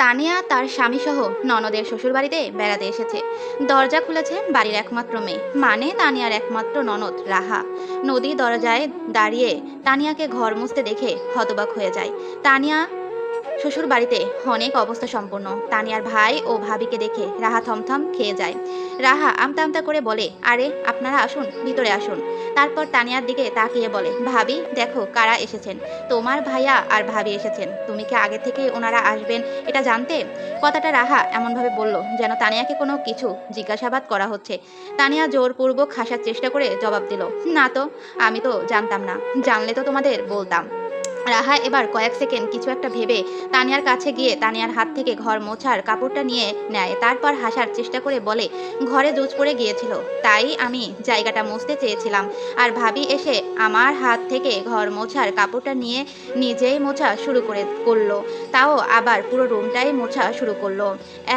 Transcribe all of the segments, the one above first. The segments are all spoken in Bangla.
তানিয়া তার স্বামীসহ ননদের শ্বশুরবাড়িতে বেড়াতে এসেছে। দরজা খুলেছে বাড়ির একমাত্র মেয়ে, মানে তানিয়ার একমাত্র ননদ রাহা। নদী দরজায় দাঁড়িয়ে তানিয়াকে ঘর মুছতে দেখে হতবাক হয়ে যায়। তানিয়া শ্বশুর বাড়িতে অনেক অবস্থা সম্পন্ন। তানিয়ার ভাই ও ভাবিকে দেখে রাহা থমথম খেয়ে যায়। রাহা আমতা আমতা করে বলে, আরে আপনারা আসুন, ভিতরে আসুন। তারপর তানিয়ার দিকে তাকিয়ে বলে, ভাবি দেখো কারা এসেছেন। তোমার ভাইয়া আর ভাবি এসেছেন। তুমি কি আগে থেকে ওনারা আসবেন এটা জানতে? কথাটা রাহা এমনভাবে বলল যেন তানিয়াকে কোনো কিছু জিজ্ঞাসাবাদ করা হচ্ছে। তানিয়া জোরপূর্বক হাসার চেষ্টা করে জবাব দিল, না তো, আমি তো জানতাম না। জানলে তো তোমাদের বলতাম। রাহা এবার কয়েক সেকেন্ড কিছু একটা ভেবে তানিয়ার কাছে গিয়ে তানিয়ার হাত থেকে ঘর মোছার কাপড়টা নিয়ে নেয়। তারপর হাসার চেষ্টা করে বলে, ঘরে জুজ পড়ে গিয়েছিল, তাই আমি জায়গাটা মুছতে চেয়েছিলাম। আর ভাবি এসে আমার হাত থেকে ঘর মোছার কাপড়টা নিয়ে নিজেই মোছা শুরু করলো। তাও আবার পুরো রুমটাই মোছা শুরু করলো।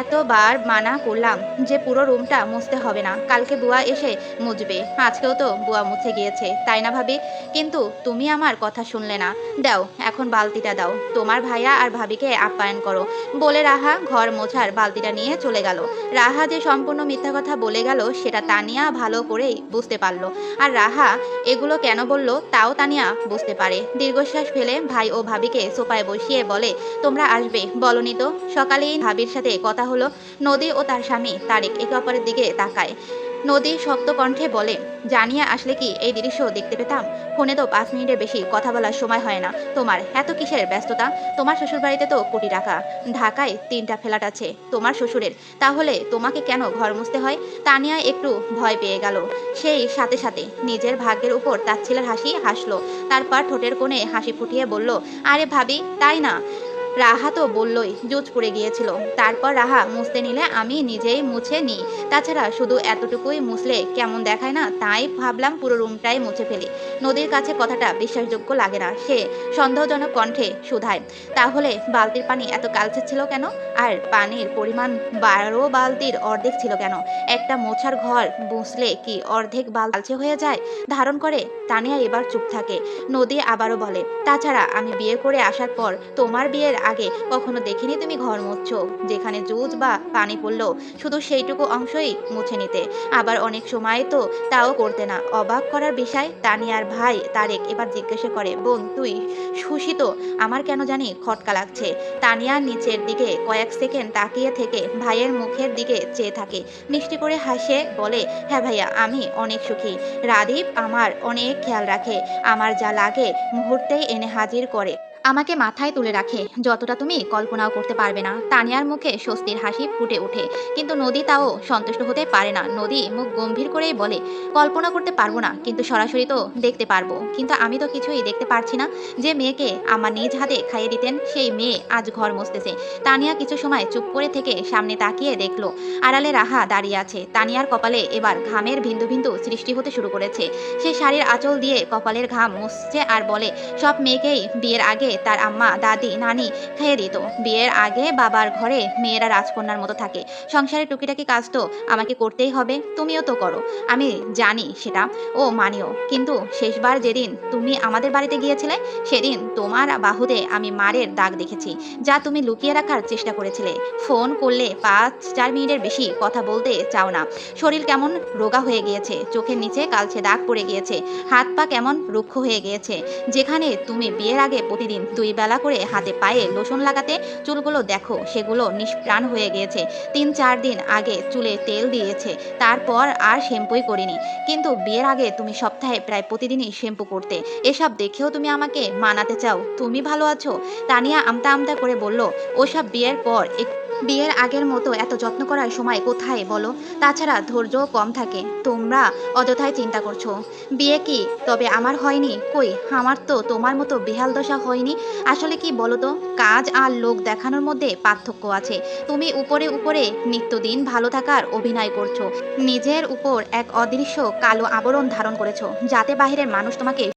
এতবার মানা করলাম যে পুরো রুমটা মুছতে হবে না, কালকে বুয়া এসে মুছবে। আজকেও তো বুয়া মুছে গিয়েছে, তাই না ভাবি? কিন্তু তুমি আমার কথা শুনলে না। দাও এখন বালতিটা দাও, তোমার ভাইয়া আর ভাবিকে আপ্যায়ন করো। বলে রাহা ঘর মোছার বালতিটা নিয়ে চলে গেল। রাহা যে সম্পূর্ণ মিথ্যা কথা বলে গেল সেটা তানিয়া ভালো করেই বুঝতে পারলো। আর রাহা এগুলো কেন বলল তাও তানিয়া বুঝতে পারে। দীর্ঘশ্বাস ফেলে ভাই ও ভাবিকে সোফায় বসিয়ে বলে, তোমরা আসবে বলনি তো? সকালেই ভাবির সাথে কথা হলো। নদী ও তার স্বামী তারেক একে অপরের দিকে তাকায়। নদী শক্ত কণ্ঠে বলে, জানিয়া আসলে কি এই দৃশ্য দেখতে পেতাম? ফোনে তো 5 মিনিটের বেশি কথা বলার সময় হয় না তোমার, এত কিসের ব্যস্ততা? তোমার শ্বশুরবাড়িতে তো কোটি টাকা, ঢাকায় 3টা ফ্ল্যাট আছে তোমার শ্বশুরের, তাহলে তোমাকে কেন ঘর মুছতে হয়? তানিয়া একটু ভয় পেয়ে গেল। সেই সাথে সাথে নিজের ভাগ্যের উপর তাচ্ছিলের হাসি হাসলো। তারপর ঠোঁটের কোণে হাসি ফুটিয়ে বলল, আরে ভাবি তাই না, রাহা তো বললই জুজ পড়ে গিয়েছিল। তারপর রাহা মুছতে নিলে আমি নিজেই মুছে নিই। তাছাড়া শুধু এতটুকুই মুছলে কেমন দেখায় না, তাই ভাবলাম পুরো রুমটাই মুছে ফেলি। নদীর কাছে কথাটা বিশ্বাসযোগ্য লাগে না। সে সন্দেহজনক কণ্ঠে শুধায়, তাহলে বালতির পানি এত কালচে ছিল কেন? আর পানির পরিমাণ 12 বালতির অর্ধেক ছিল কেন? একটা মোছার ঘর মুছলে কি অর্ধেক কালচে হয়ে যায় ধারণ করে? তানিয়া এবার চুপ থাকে। নদী আবারও বলে, তাছাড়া আমি বিয়ে করে আসার পর তোমার বিয়ের আগে কখনো দেখিনি তুমি ঘর মুছছো। যেখানে জুজ বা পানি পড়লো শুধু সেইটুকু অংশই মুছে নিতে, আবার অনেক সময় তো তাও করতে না। অবাক করার বিষয়, তানিয়ার ভাই তারেক এবার জিজ্ঞাসা করে, বোন তুই খুশি তো? আমার কেন জানি খটকা লাগছে। তানিয়া নিচের দিকে কয়েক সেকেন্ড তাকিয়ে থেকে ভাইয়ের মুখের দিকে চেয়ে থাকে। মিষ্টি করে হাসে বলে, হ্যাঁ ভাইয়া আমি অনেক সুখী। রাদীপ আমার অনেক খেয়াল রাখে, আমার যা লাগে মুহূর্তেই এনে হাজির করে, আমাকে মাথায় তুলে রাখে, যতটা তুমি কল্পনাও করতে পারবে না। তানিয়ার মুখে স্বস্তির হাসি ফুটে ওঠে, কিন্তু নদী তাও সন্তুষ্ট হতে পারে না। নদী মুখ গম্ভীর করেই বলে, কল্পনা করতে পারবো না, কিন্তু সরাসরি তো দেখতে পারবো। কিন্তু আমি তো কিছুই দেখতে পারছি না। যে মেয়েকে আমার নিজ হাতে খাইয়ে দিতেন সেই মেয়ে আজ ঘর মুছতেছে। তানিয়া কিছু সময় চুপ করে থেকে সামনে তাকিয়ে দেখলো আড়ালে রাহা দাঁড়িয়ে আছে। তানিয়ার কপালে এবার ঘামের বিন্দু বিন্দু সৃষ্টি হতে শুরু করেছে। সে শাড়ির আঁচল দিয়ে কপালের ঘাম মুছছে আর বলে, সব মেয়েকেই বিয়ের আগে তার আম্মা দাদি নানি খেয়ে দিত। বিয়ের আগে বাবার ঘরে মেয়েরা রাজকন্যার মতো থাকে, সংসারে টুকিটাকি কাজ তো আমাকে করতেই হবে, তুমিও তো করো, আমি জানি সেটা, ও মানিও। কিন্তু শেষবার যেদিন তুমি আমাদের বাড়িতে গিয়েছিলে সেদিন তোমার বাহুতে আমি মারের দাগ দেখেছি, যা তুমি লুকিয়ে রাখার চেষ্টা করেছিলে। ফোন করলে 5-4 মিনিটের বেশি কথা বলতে চাও না। শরীর কেমন রোগা হয়ে গিয়েছে, চোখের নিচে কালচে দাগ পড়ে গিয়েছে, হাত পা কেমন রুক্ষ হয়ে গিয়েছে। যেখানে তুমি বিয়ের আগে প্রতিদিন 2 বেলা করে হাতে পায়ে লোশন লাগাতে, চুলগুলো দেখো সেগুলো নিষ্প্রাণ হয়ে গিয়েছে। 3-4 দিন আগে চুলে তেল দিয়েছে, তারপর আর শ্যাম্পুই করিনি। কিন্তু বিয়ের আগে তুমি সপ্তাহে প্রায় প্রতিদিনই শ্যাম্পু করতে। এসব দেখেও তুমি আমাকে মানাতে চাও তুমি ভালো আছো? তানিয়া আমতা আমতা করে বলল, ওসব বিয়ের পর বিয়ের আগের মতো এত যত্ন করার সময় কোথায় বলো? তাছাড়া ধৈর্যও কম থাকে। তোমরা অযথাই চিন্তা করছো। বিয়ে কি তবে আমার হয়নি? কই, আমার তো তোমার মতো বেহাল দশা হয়নি। আসলে কি বলো তো, কাজ আর লোক দেখানোর মধ্যে পার্থক্য আছে। তুমি উপরে উপরে নিত্যদিন ভালো থাকার অভিনয় করছো, নিজের উপর এক অদৃশ্য কালো আবরণ ধারণ করেছো, যাতে বাহিরের মানুষ তোমাকে